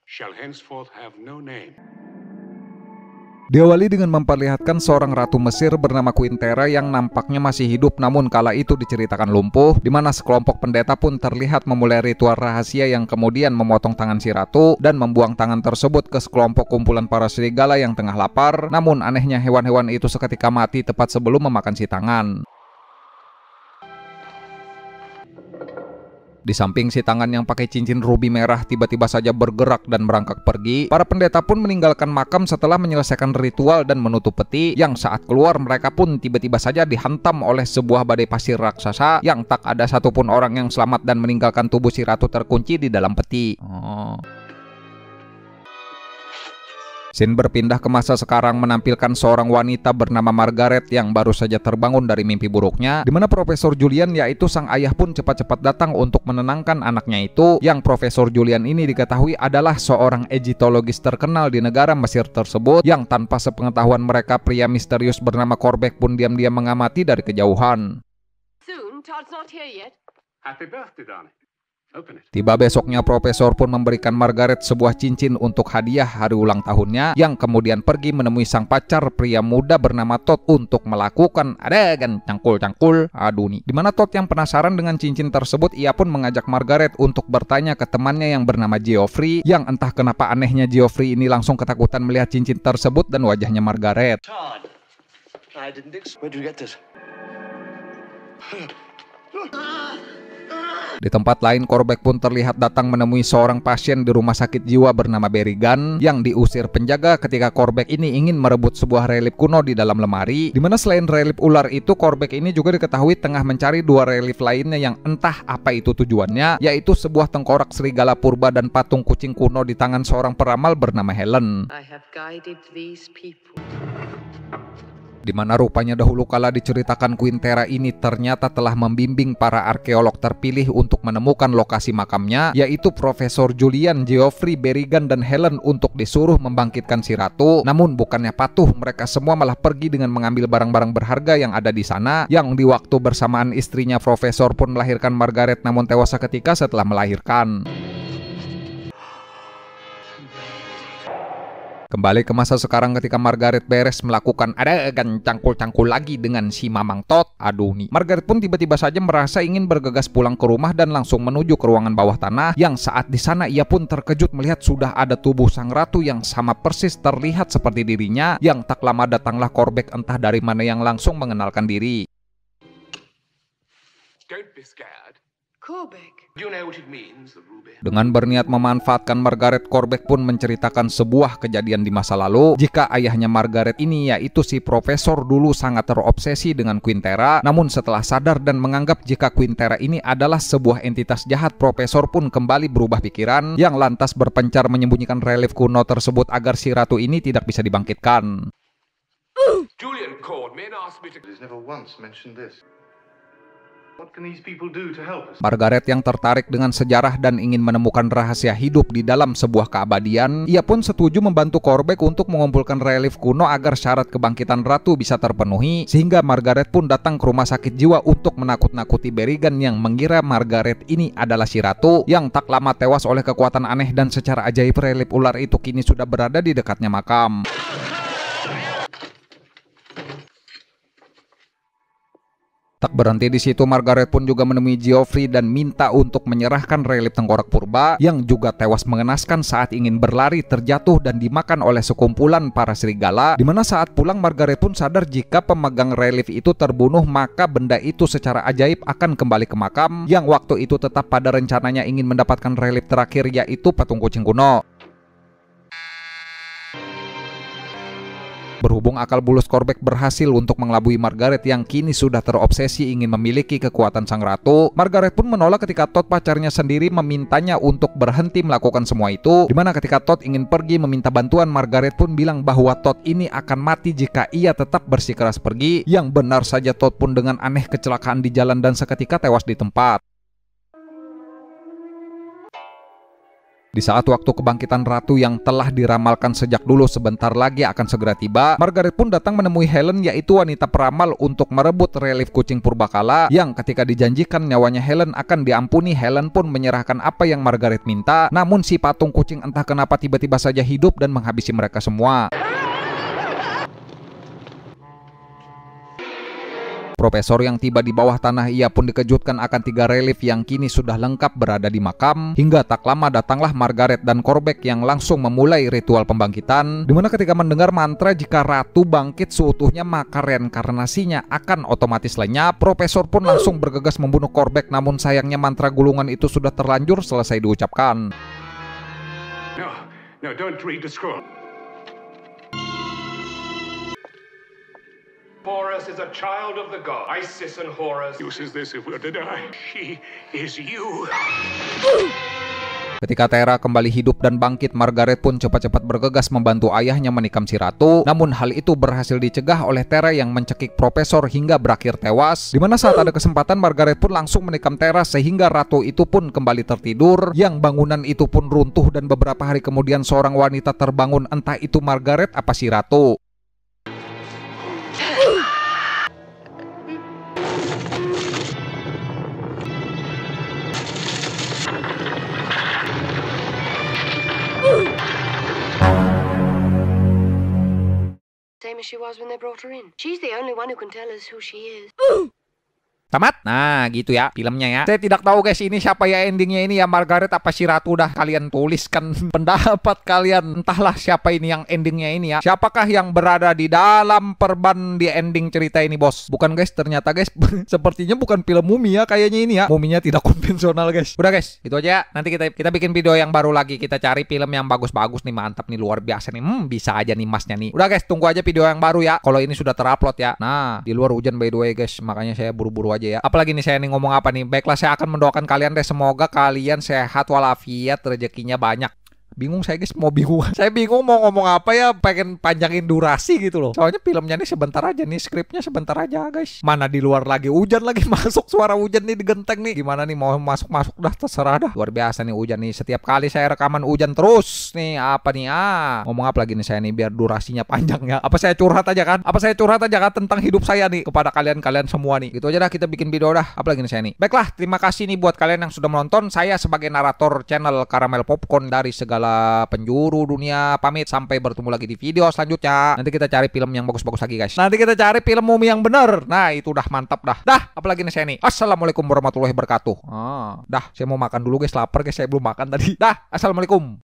shall henceforth have no name. Diawali dengan memperlihatkan seorang ratu Mesir bernama Quintera yang nampaknya masih hidup namun kala itu diceritakan lumpuh, di mana sekelompok pendeta pun terlihat memulai ritual rahasia yang kemudian memotong tangan si ratu dan membuang tangan tersebut ke sekelompok kumpulan para serigala yang tengah lapar. Namun anehnya hewan-hewan itu seketika mati tepat sebelum memakan si tangan. Di samping si tangan yang pakai cincin rubi merah tiba-tiba saja bergerak dan merangkak pergi, para pendeta pun meninggalkan makam setelah menyelesaikan ritual dan menutup peti, yang saat keluar mereka pun tiba-tiba saja dihantam oleh sebuah badai pasir raksasa yang tak ada satupun orang yang selamat dan meninggalkan tubuh si ratu terkunci di dalam peti. Scene berpindah ke masa sekarang menampilkan seorang wanita bernama Margaret yang baru saja terbangun dari mimpi buruknya, di mana Profesor Julian yaitu sang ayah pun cepat-cepat datang untuk menenangkan anaknya itu, yang Profesor Julian ini diketahui adalah seorang Egyptologis terkenal di negara Mesir tersebut, yang tanpa sepengetahuan mereka pria misterius bernama Corbeck pun diam-diam mengamati dari kejauhan. Soon, Todd's not here yet. Happy birthday, darling. Open it. Tiba besoknya Profesor pun memberikan Margaret sebuah cincin untuk hadiah hari ulang tahunnya, yang kemudian pergi menemui sang pacar pria muda bernama Todd untuk melakukan adegan cangkul-cangkul aduni. Dimana Todd yang penasaran dengan cincin tersebut, ia pun mengajak Margaret untuk bertanya ke temannya yang bernama Geoffrey, yang entah kenapa anehnya Geoffrey ini langsung ketakutan melihat cincin tersebut dan wajahnya Margaret. Todd, I didn't expect. Where'd you get this? Di tempat lain, Corbeck pun terlihat datang menemui seorang pasien di rumah sakit jiwa bernama Berrigan yang diusir penjaga ketika Corbeck ini ingin merebut sebuah relief kuno di dalam lemari, dimana selain relief ular itu, Corbeck ini juga diketahui tengah mencari dua relief lainnya yang entah apa itu tujuannya, yaitu sebuah tengkorak serigala purba dan patung kucing kuno di tangan seorang peramal bernama Helen. I have guided these people. Di mana rupanya dahulu kala diceritakan Quintera ini ternyata telah membimbing para arkeolog terpilih untuk menemukan lokasi makamnya, yaitu Profesor Julian, Geoffrey, Berrigan, dan Helen untuk disuruh membangkitkan si ratu. Namun bukannya patuh, mereka semua malah pergi dengan mengambil barang-barang berharga yang ada di sana, yang di waktu bersamaan istrinya Profesor pun melahirkan Margaret namun tewas seketika setelah melahirkan. Kembali ke masa sekarang ketika Margaret beres melakukan adegan cangkul-cangkul lagi dengan si Mamang Todd aduni. Margaret pun tiba-tiba saja merasa ingin bergegas pulang ke rumah dan langsung menuju ke ruangan bawah tanah, yang saat di sana ia pun terkejut melihat sudah ada tubuh sang ratu yang sama persis terlihat seperti dirinya, yang tak lama datanglah Corbeck entah dari mana yang langsung mengenalkan diri. Don't be scared. Corbeck. Do you know what it means, the ruby? Dengan berniat memanfaatkan Margaret, Corbeck pun menceritakan sebuah kejadian di masa lalu, jika ayahnya Margaret ini yaitu si Profesor dulu sangat terobsesi dengan Quintera, namun setelah sadar dan menganggap jika Quintera ini adalah sebuah entitas jahat, Profesor pun kembali berubah pikiran, yang lantas berpencar menyembunyikan relief kuno tersebut agar si ratu ini tidak bisa dibangkitkan. Julian called me and asked me to... He's never once mentioned this. What can these people do to help us? Margaret yang tertarik dengan sejarah dan ingin menemukan rahasia hidup di dalam sebuah keabadian, ia pun setuju membantu Corbeck untuk mengumpulkan relief kuno agar syarat kebangkitan ratu bisa terpenuhi, sehingga Margaret pun datang ke rumah sakit jiwa untuk menakut-nakuti Berrigan yang mengira Margaret ini adalah si ratu, yang tak lama tewas oleh kekuatan aneh dan secara ajaib relief ular itu kini sudah berada di dekatnya makam. Tak berhenti di situ, Margaret pun juga menemui Geoffrey dan minta untuk menyerahkan relief tengkorak purba yang juga tewas mengenaskan saat ingin berlari terjatuh dan dimakan oleh sekumpulan para serigala. Dimana saat pulang Margaret pun sadar jika pemegang relief itu terbunuh, maka benda itu secara ajaib akan kembali ke makam, yang waktu itu tetap pada rencananya ingin mendapatkan relief terakhir yaitu patung kucing kuno. Berhubung akal bulus Corbeck berhasil untuk mengelabui Margaret yang kini sudah terobsesi ingin memiliki kekuatan sang ratu, Margaret pun menolak ketika Todd pacarnya sendiri memintanya untuk berhenti melakukan semua itu. Dimana ketika Todd ingin pergi meminta bantuan, Margaret pun bilang bahwa Todd ini akan mati jika ia tetap bersikeras pergi, yang benar saja Todd pun dengan aneh kecelakaan di jalan dan seketika tewas di tempat. Di saat waktu kebangkitan ratu yang telah diramalkan sejak dulu sebentar lagi akan segera tiba, Margaret pun datang menemui Helen, yaitu wanita peramal, untuk merebut relief kucing purbakala yang ketika dijanjikan nyawanya Helen akan diampuni, Helen pun menyerahkan apa yang Margaret minta. Namun si patung kucing entah kenapa tiba-tiba saja hidup dan menghabisi mereka semua. Profesor yang tiba di bawah tanah, ia pun dikejutkan akan 3 relief yang kini sudah lengkap berada di makam. Hingga tak lama datanglah Margaret dan Corbeck yang langsung memulai ritual pembangkitan, dimana ketika mendengar mantra jika ratu bangkit seutuhnya maka reinkarnasinya akan otomatis lenyap. Profesor pun langsung bergegas membunuh Corbeck, namun sayangnya mantra gulungan itu sudah terlanjur selesai diucapkan. No, don't read the scroll. Horus is a child of the god. Isis and Horus. Use is this if we're to die. She is you. Ketika Tera kembali hidup dan bangkit, Margaret pun cepat-cepat bergegas membantu ayahnya menikam si ratu. Namun hal itu berhasil dicegah oleh Tera yang mencekik Profesor hingga berakhir tewas. Dimana saat ada kesempatan, Margaret pun langsung menikam Tera sehingga ratu itu pun kembali tertidur. Yang bangunan itu pun runtuh dan beberapa hari kemudian seorang wanita terbangun, entah itu Margaret apa si ratu. Same as she was when they brought her in. She's the only one who can tell us who she is. Tamat? Nah gitu ya filmnya ya. Saya tidak tahu guys ini siapa ya endingnya ini ya, Margaret apa si ratu. Dah kalian tuliskan pendapat kalian. Entahlah siapa ini yang endingnya ini ya. Siapakah yang berada di dalam perban di ending cerita ini bos. Bukan guys, ternyata guys sepertinya bukan film Mumi ya kayaknya ini ya. Muminya tidak konvensional guys. Udah guys itu aja. Nanti kita bikin video yang baru lagi. Kita cari film yang bagus-bagus nih, mantap nih, luar biasa nih. Bisa aja nih masnya nih. Udah guys, tunggu aja video yang baru ya. Kalau ini sudah terupload ya. Nah di luar hujan by the way guys, makanya saya buru-buru aja ya. Apalagi nih saya nih ngomong apa nih. Baiklah, saya akan mendoakan kalian deh, semoga kalian sehat walafiat, rezekinya banyak. Bingung saya guys, mau bingung. Saya bingung mau ngomong apa ya, pengen panjangin durasi gitu loh. Soalnya filmnya nih sebentar aja nih, skripnya sebentar aja guys. Mana di luar lagi hujan lagi, masuk suara hujan nih di genteng nih. Gimana nih mau masuk dah, terserah dah. Luar biasa nih hujan nih. Setiap kali saya rekaman hujan terus nih. Apa nih ngomong apa lagi nih saya nih biar durasinya panjang ya. Apa saya curhat aja kan? Apa saya curhat aja kan tentang hidup saya nih kepada kalian semua nih. Gitu aja dah, kita bikin video dah. Apa lagi nih saya nih. Baiklah, terima kasih nih buat kalian yang sudah menonton. Saya sebagai narator channel Caramel Popcorn dari segala penjuru dunia pamit, sampai bertemu lagi di video selanjutnya. Nanti kita cari film yang bagus-bagus lagi guys. Nanti kita cari film Mumi yang bener. Nah itu udah mantap dah. Apalagi nih saya nih. Assalamualaikum warahmatullahi wabarakatuh. Dah saya mau makan dulu guys, lapar guys, saya belum makan tadi. Assalamualaikum.